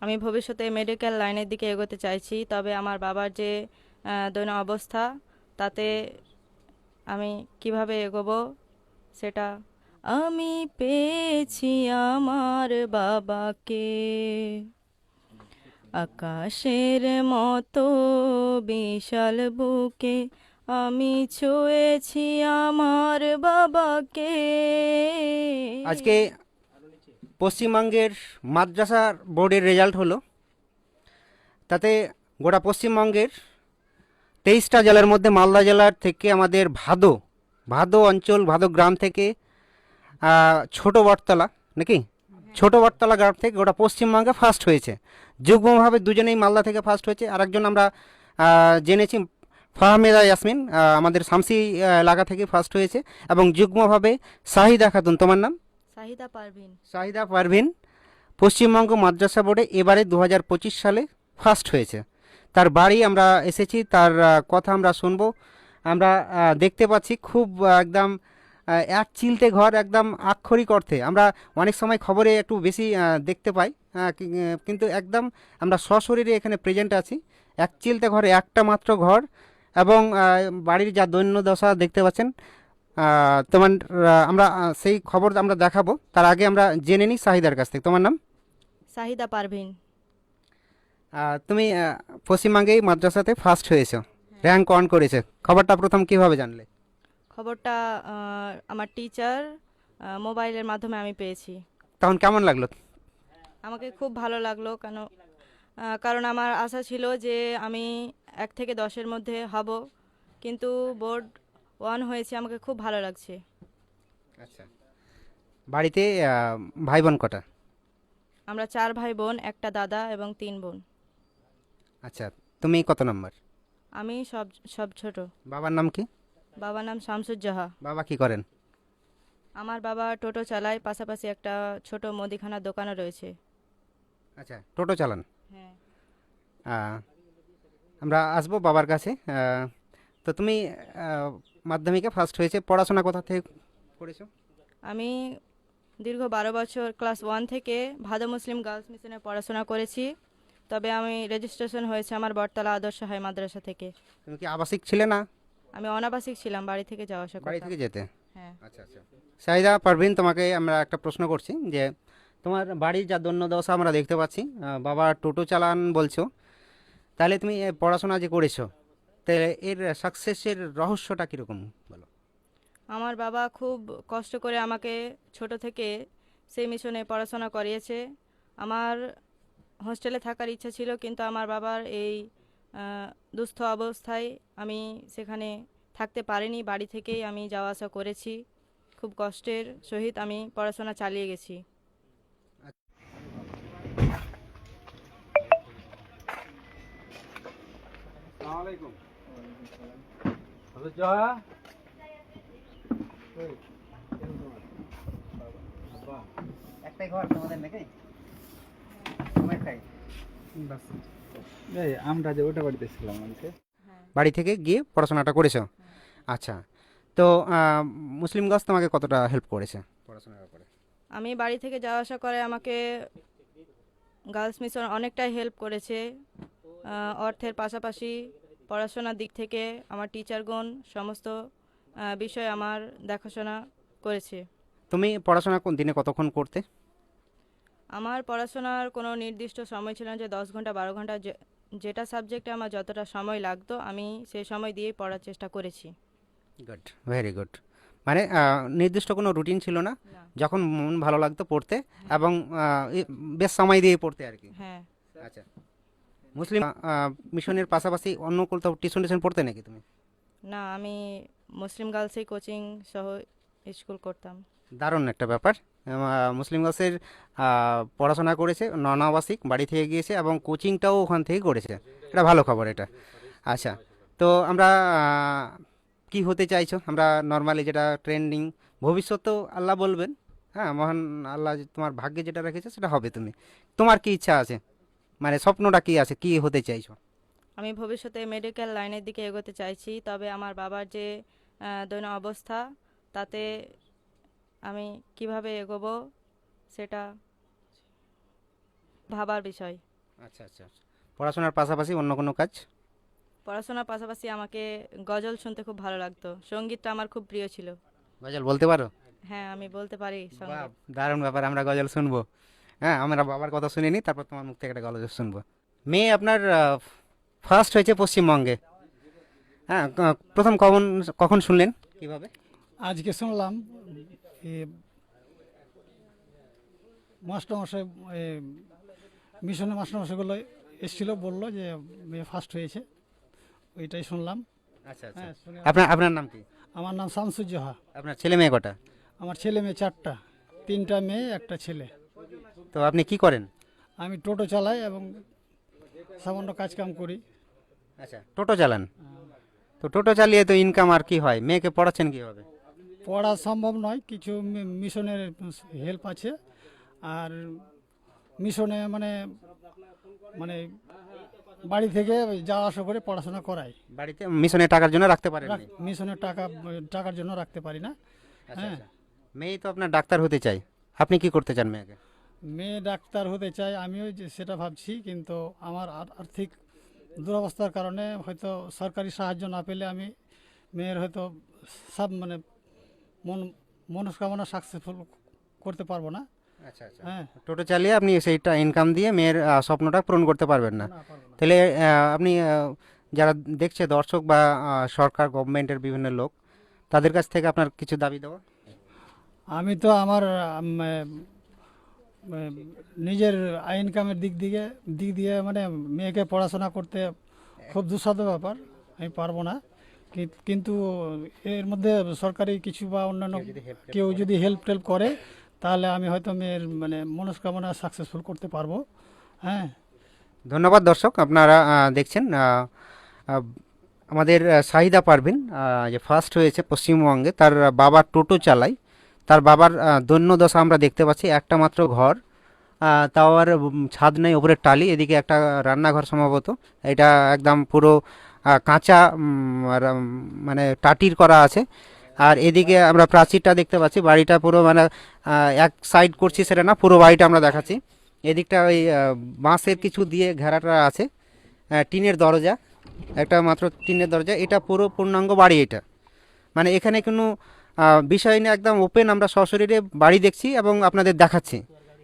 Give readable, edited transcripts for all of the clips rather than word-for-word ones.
আমি ভবিষ্যতে মেডিকেল লাইনের দিকে এগোতে চাইছি, তবে আমার বাবার যে দৈন অবস্থা, তাতে আমি কিভাবে এগোবো সেটা। আমি পেয়েছি আমার বাবাকে, আকাশের মতো বিশাল বুকে আমি ছুঁয়েছি আমার বাবাকে। আজকে পশ্চিমবঙ্গের মাদ্রাসা বোর্ডের রেজাল্ট হলো। তাতে গোটা পশ্চিমবঙ্গের 23টা জেলার মধ্যে মালদা জেলার থেকে আমাদের ভাদো ভাদো অঞ্চল, ভাদো গ্রাম থেকে ছোট বটতলা নাকি, ছোট বটতলা গ্রাম থেকে গোটা পশ্চিমবঙ্গে ফার্স্ট হয়েছে। যুগ্মভাবে দুজনেই মালদা থেকে ফার্স্ট হয়েছে। আরেকজন আমরা জেনেছি ফাহমেদা ইয়াসমিন আমাদের শামসি এলাকা থেকে ফার্স্ট হয়েছে, এবং যুগ্মভাবে শাহিদা খাতুন, তোমার নাম? শাহিদা পারভিন। শাহিদা পারভিন পশ্চিমবঙ্গ মাদ্রাসা বোর্ডে এবারে 2025 সালে ফার্স্ট হয়েছে। তার বাড়ি আমরা এসেছি, তার কথা আমরা শুনবো। আমরা দেখতে পাচ্ছি খুব একদম এক চিলতে ঘর, একদম আক্ষরিক অর্থে। আমরা অনেক সময় খবরে একটু বেশি দেখতে পাই, কিন্তু একদম আমরা সশরীরে এখানে প্রেজেন্ট আছি। এক চিলতে ঘরে একটা মাত্র ঘর, এবং বাড়ির যা দৈন্য দশা দেখতে পাচ্ছেন। তোমার আমরা সেই খবর আমরা দেখাবো, তার আগে আমরা জেনে নিই শাহিদার কাছ থেকে। তোমার নাম? শাহিদা পারভিন। তুমি পশ্চিমবঙ্গেই মাদ্রাসাতে ফার্স্ট হয়েছো, র্যাঙ্ক অন করেছে, খবরটা প্রথম কিভাবে জানলে? খবরটা আমার টিচার মোবাইলের মাধ্যমে আমি পেয়েছি। তখন কেমন লাগলো? আমাকে খুব ভালো লাগলো, কারণ আমার আশা ছিল যে আমি 1 থেকে 10-এর মধ্যে হব, কিন্তু বোর্ড 1 হয়েছে। আমাকে খুব ভালো লাগছে। আচ্ছা, বাড়িতে ভাই বোন কটা? আমরা 4 ভাই বোন, একটা দাদা এবং 3 বোন। আচ্ছা, তুমি কত নম্বর? আমি সব সব ছোট। বাবার নাম কি? বাবার নাম শামসুজ্জাহা। বাবা কি করেন? আমার বাবা টোটো চালায়, পাশাপাশি একটা ছোট মুদিখানার দোকানও রয়েছে। আচ্ছা, টোটো চালান। হ্যাঁ। আহ, আমরা আসবো বাবার কাছে। তো তুমি মাধ্যমিকে ফার্স্ট হয়েছে, পড়াশোনা কোথা থেকে করেছো? আমি দীর্ঘ 12 বছর ক্লাস 1 থেকে ভাদো মুসলিম গার্লস মিশনে পড়াশোনা করেছি, তবে আমি রেজিস্ট্রেশন হয়েছে আমার বটতলা আদর্শ হাই মাদ্রাসা থেকে। তুমি কি আবাসিক ছিলে না? আমি অনাবাসিক ছিলাম, বাড়ি থেকে যাওয়া আসা বাড়ি করতাম। থেকে যেতে? হ্যাঁ। আচ্ছা আচ্ছা। সাইদা পারভিন, তোমাকে আমরা একটা প্রশ্ন করছি যে তোমার বাড়ির যা দৈন্যদশা আমরা দেখতে পাচ্ছি, বাবা টোটো চালান বলছো, তাহলে তুমি পড়াশোনা যে করেছো, তাহলে এর সাকসেসের রহস্যটা কীরকম বলো? আমার বাবা খুব কষ্ট করে আমাকে ছোট থেকে সেই মিশনে পড়াশোনা করিয়েছে। আমার হোস্টেলে থাকার ইচ্ছা ছিল, কিন্তু আমার বাবার এই দুস্থ অবস্থায় আমি সেখানে থাকতে পারিনি। বাড়ি থেকেই আমি যাওয়া আসা করেছি। খুব কষ্টের সহিত আমি পড়াশোনা চালিয়ে গেছি। আসসালামু আলাইকুম। হযরত জহা একটাই ঘর তোমাদের নাকি? একটাই? এই আমরা যে ওটা বাড়িতে ছিলাম আজকে। বাড়ি থেকে গিয়ে পড়াশোনাটা করেছো? আচ্ছা। তো মুসলিম গাছ তোমাকে কতটা হেল্প করেছে পড়াশোনার ব্যাপারে? আমি বাড়ি থেকে যাওয়া আসা করে আমাকে গার্লস মিশন অনেকটাই হেল্প করেছে। অর্থের পাশাপাশি পড়াশোনার দিক থেকে আমার টিচারগণ সমস্ত বিষয় আমার দেখাশোনা করেছে। তুমি পড়াশোনা কোন দিনে কতক্ষণ করতে? আমার পড়াশোনার কোনো নির্দিষ্ট সময় ছিল না যে 10 ঘন্টা 12 ঘন্টা, যেটা সাবজেক্টে আমার যতটা সময় লাগতো আমি সেই সময় দিয়েই পড়ার চেষ্টা করেছি। Good, very good. মানে নির্দিষ্ট কোনো রুটিন ছিল না, না। যখন মন ভালো লাগতো পড়তে, এবং বেশ সময় দিয়ে পড়তে আর কি। হ্যাঁ। আচ্ছা, মুসলিম মিশনের পাশাপাশি অন্য কোথাও টিউশন টিউশন পড়তে নাকি তুমি? না, আমি মুসলিম গার্লসেই কোচিং সহ স্কুল করতাম। দারুণ একটা ব্যাপার। মুসলিম গার্লসের পড়াশোনা করেছে, নন আবাসিক, বাড়ি থেকে গিয়েছে, এবং কোচিংটাও ওখান থেকে করেছে। এটা ভালো খবর এটা। আচ্ছা, তো আমরা কি হতে চাইছো? আমরা নর্মালি যেটা ট্রেন্ডিং, ভবিষ্যৎ তো আল্লাহ বলবেন। হ্যাঁ, মহান আল্লাহ তোমার ভাগ্যে যেটা রেখেছে সেটা হবে। তুমি, তোমার কি ইচ্ছা আছে, মানে স্বপ্নটা কি আছে, কি হতে চাইছো? আমি ভবিষ্যতে মেডিকেল লাইনের দিকে এগোতে চাইছি, তবে আমার বাবার যে দৈন অবস্থা, তাতে আমি কিভাবে এগোবো সেটা ভাবার বিষয়। আচ্ছা আচ্ছা আচ্ছা। পড়াশোনার পাশাপাশি অন্য কোনো কাজ? পড়াশোনার পাশাপাশি আমাকে গজল শুনতে খুব ভালো লাগতো, সঙ্গীতটা আমার খুব প্রিয় ছিল। গজল বলতে পারো? হ্যাঁ, আমি বলতে পারি বাহ, সঙ্গীত। দারুণ ব্যাপার, আমরা গজল শুনবো। হ্যাঁ, আমরা বাবার কথা শুনে নিই, তারপর তোমার মুখ থেকে একটা গজল শুনবো। মেয়ে আপনার ফার্স্ট হয়েছে পশ্চিমবঙ্গে। হ্যাঁ, প্রথম কখন কখন শুনলেন, কিভাবে? আজকে শুনলাম মাস্টারমশাই এ, মিশনের মাস্টারমশাইগুলো এসেছিল, বললো যে মেয়ে ফার্স্ট হয়েছে, ওইটাই শুনলাম। আচ্ছা আচ্ছা। হ্যাঁ, শুনে আপনার আপনার নাম কি? আমার নাম শামসুজ্জোহা। আপনার ছেলে মেয়ে কটা? আমার ছেলে মেয়ে 4টা, 3টা মেয়ে, একটা ছেলে। তো আপনি কি করেন? আমি টোটো চালাই এবং সামান্য কাজকাম করি। আচ্ছা, টোটো চালান। তো টোটো চালিয়ে তো ইনকাম আর কি হয়, মেয়েকে পড়াচ্ছেন কীভাবে? পড়া সম্ভব নয়, কিছু মিশনের হেল্প আছে। আর মিশনে মানে মানে বাড়ি থেকে যাওয়া আসা করে পড়াশোনা করাই। বাড়িতে মিশনে টাকার জন্য রাখতে পারেননি? মিশনের টাকার জন্য রাখতে পারি না। আচ্ছা হ্যাঁ, আচ্ছা। মেয়ে তো আপনার ডাক্তার হতে চাই, আপনি কি করতে চান মেয়েকে? মেয়ে ডাক্তার হতে চায়, আমিও যে সেটা ভাবছি, কিন্তু আমার আর্থিক দুরবস্থার কারণে হয়তো সরকারি সাহায্য না পেলে আমি মেয়ের হয়তো সব মানে মন মনস্কামনা সাকসেসফুল করতে পারবো না। আচ্ছা আচ্ছা। হ্যাঁ, টোটো চালিয়ে আপনি সেইটা ইনকাম দিয়ে মেয়ের স্বপ্নটা পূরণ করতে পারবেন না? না পারবো না। তাহলে আপনি যারা দেখছে দর্শক বা সরকার গভর্নমেন্টের বিভিন্ন লোক, তাদের কাছ থেকে আপনার কিছু দাবি দেওয়া? আমি তো আমার নিজের ইনকামের দিক দিয়ে মানে মেয়েকে পড়াশোনা করতে খুব দুঃসাধ্য ব্যাপার, আমি পারবো না। কিন্তু এর মধ্যে সরকারি কিছু বা অন্যান্য কেউ যদি হেল্প টেল্প করে, তাহলে আমি হয়তো মেয়ের মানে মনস্কামনা সাকসেসফুল করতে পারবো। হ্যাঁ, ধন্যবাদ দর্শক, আপনারা দেখছেন আহ, আমাদের শাহিদা পারভিন যে ফার্স্ট হয়েছে পশ্চিমবঙ্গে, তার বাবা টোটো চালায়। তার বাবার দৈন্যদশা আমরা দেখতে পাচ্ছি, একটা মাত্র ঘর, তাও আর ছাদ নেই, ওপরে টালি, এদিকে একটা রান্নাঘর সম্ভবত। এটা একদম পুরো কাঁচা, মানে টাটির করা আছে। আর এদিকে আমরা প্রাচীরটা দেখতে পাচ্ছি, বাড়িটা পুরো মানে এক সাইড করছি সেটা না, পুরো বাড়িটা আমরা দেখাচ্ছি। এদিকটা ওই বাঁশের কিছু দিয়ে ঘেরাটা আছে, টিনের দরজা, একটা মাত্র টিনের দরজা। এটা পুরো পূর্ণাঙ্গ বাড়ি এটা, মানে এখানে কোনো বিষয় নেই, একদম ওপেন। আমরা সশরীরে বাড়ি দেখছি এবং আপনাদের দেখাচ্ছি।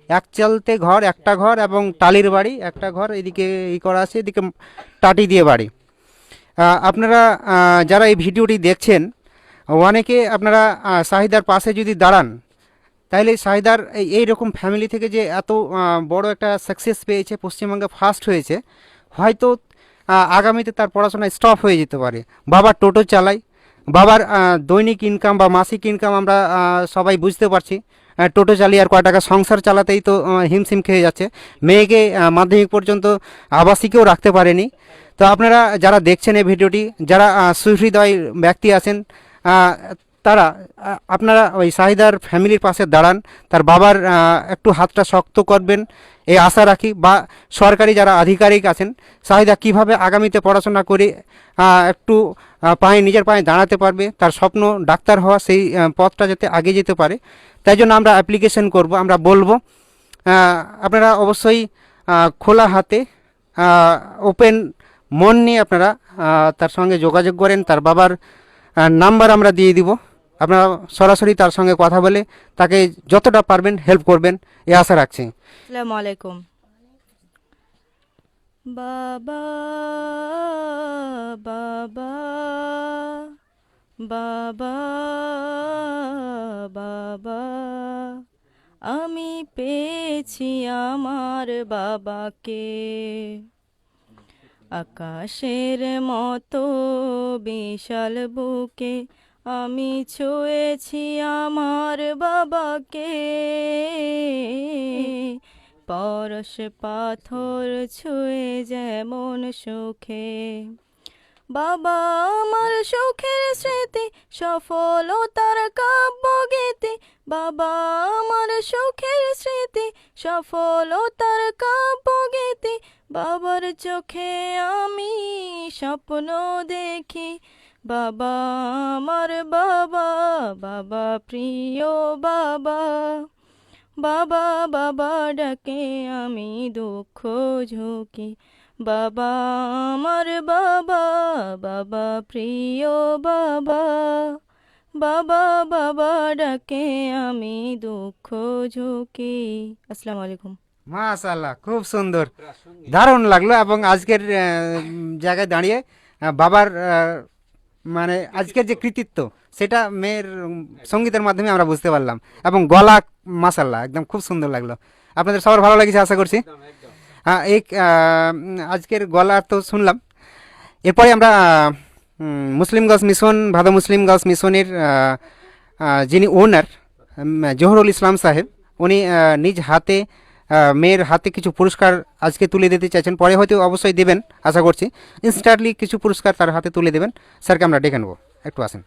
এক চালতে ঘর, একটা ঘর এবং টালির বাড়ি, একটা ঘর এদিকে করা আছে, এদিকে টাটি দিয়ে বাড়ি। আপনারা যারা এই ভিডিওটি দেখছেন, অনেকে আপনারা শাহিদার পাশে যদি দাঁড়ান, তাহলে শাহিদার এইরকম ফ্যামিলি থেকে যে এত বড় একটা সাকসেস পেয়েছে, পশ্চিমবঙ্গে ফার্স্ট হয়েছে, হয়তো আগামীতে তার পড়াশোনা স্টপ হয়ে যেতে পারে। বাবার টোটো চালায়, বাবার দৈনিক ইনকাম বা মাসিক ইনকাম আমরা সবাই বুঝতে পারছি। টোটো চালিয়ে আর কয় টাকা সংসার চালাতেই তো হিমশিম খেয়ে যাচ্ছে। মেয়েকে মাধ্যমিক পর্যন্ত আবাসিকেও রাখতে পারেনি। তো আপনারা যারা দেখছেন এই ভিডিওটি, যারা সুহৃদয় ব্যক্তি আছেন, তারা আপনারা ওই শাহিদার ফ্যামিলির পাশে দাঁড়ান, তার বাবার একটু হাতটা শক্ত করবেন এই আশা রাখি। বা সরকারি যারা আধিকারিক আছেন, শাহিদা কিভাবে আগামীতে পড়াশোনা করে একটু নিজের পায়ে দাঁড়াতে পারবে, তার স্বপ্ন ডাক্তার হওয়া, সেই পথটা যাতে আগে যেতে পারে, তাই জন্য আমরা অ্যাপ্লিকেশন করব, আমরা বলবো। আপনারা অবশ্যই খোলা হাতে, ওপেন মন নিয়ে আপনারা তার সঙ্গে যোগাযোগ করেন। তার বাবার নাম্বার আমরা দিয়ে দিব, আপনারা সরাসরি তার সঙ্গে কথা বলে তাকে যতটা পারবেন হেল্প করবেন, এ আশা রাখছি। আসসালামু আলাইকুম। বাবা, বাবা, বাবা, বাবা, আমি পেয়েছি আমার বাবাকে। আকাশের মতো বিশাল বুকে আমি ছুঁয়েছি আমার বাবাকে। পরশ পাথর ছুঁয়ে যেমন সুখে, বাবা আমার সুখের স্মৃতি, সফলতার কাব্য গীতি। বাবা আমার সুখের স্মৃতি, সফলতার কাব্য গীতি। বাবার চোখে আমি স্বপ্ন দেখি, বাবা আমার বাবা, বাবা প্রিয় বাবা। বাবা বাবা ডাকে আমি দুঃখ ঝুঁকি, বাবা আমার বাবা, বাবা প্রিয় বাবা, বাবা বাবা ডাকে আমি দুঃখ ঝুঁকি। আসসালামু আলাইকুম। মাশাআল্লাহ, খুব সুন্দর, দারুণ লাগলো। এবং আজকের জায়গায় দাঁড়িয়ে বাবার মানে আজকের যে কৃতিত্ব সেটা মেয়ের সঙ্গীতের মাধ্যমে আমরা বুঝতে পারলাম। এবং গলা মাশাআল্লাহ একদম খুব সুন্দর লাগলো। আপনাদের সবার ভালো লেগেছে আশা করছি। হ্যাঁ, এই আজকের গলা তো শুনলাম। এরপরে আমরা Muslim girls mission, Bhada Muslim girls মিশনের যিনি ওনার জহুরুল ইসলাম সাহেব, উনি নিজ হাতে মেয়ের হাতে কিছু পুরস্কার আজকে তুলে দিতে চাইছেন। পরে হয়তো অবশ্যই দেবেন আশা করছি, ইনস্ট্যান্টলি কিছু পুরস্কার তার হাতে তুলে দেবেন। স্যারকে আমরা ডেকে নেবো, একটু আসেন।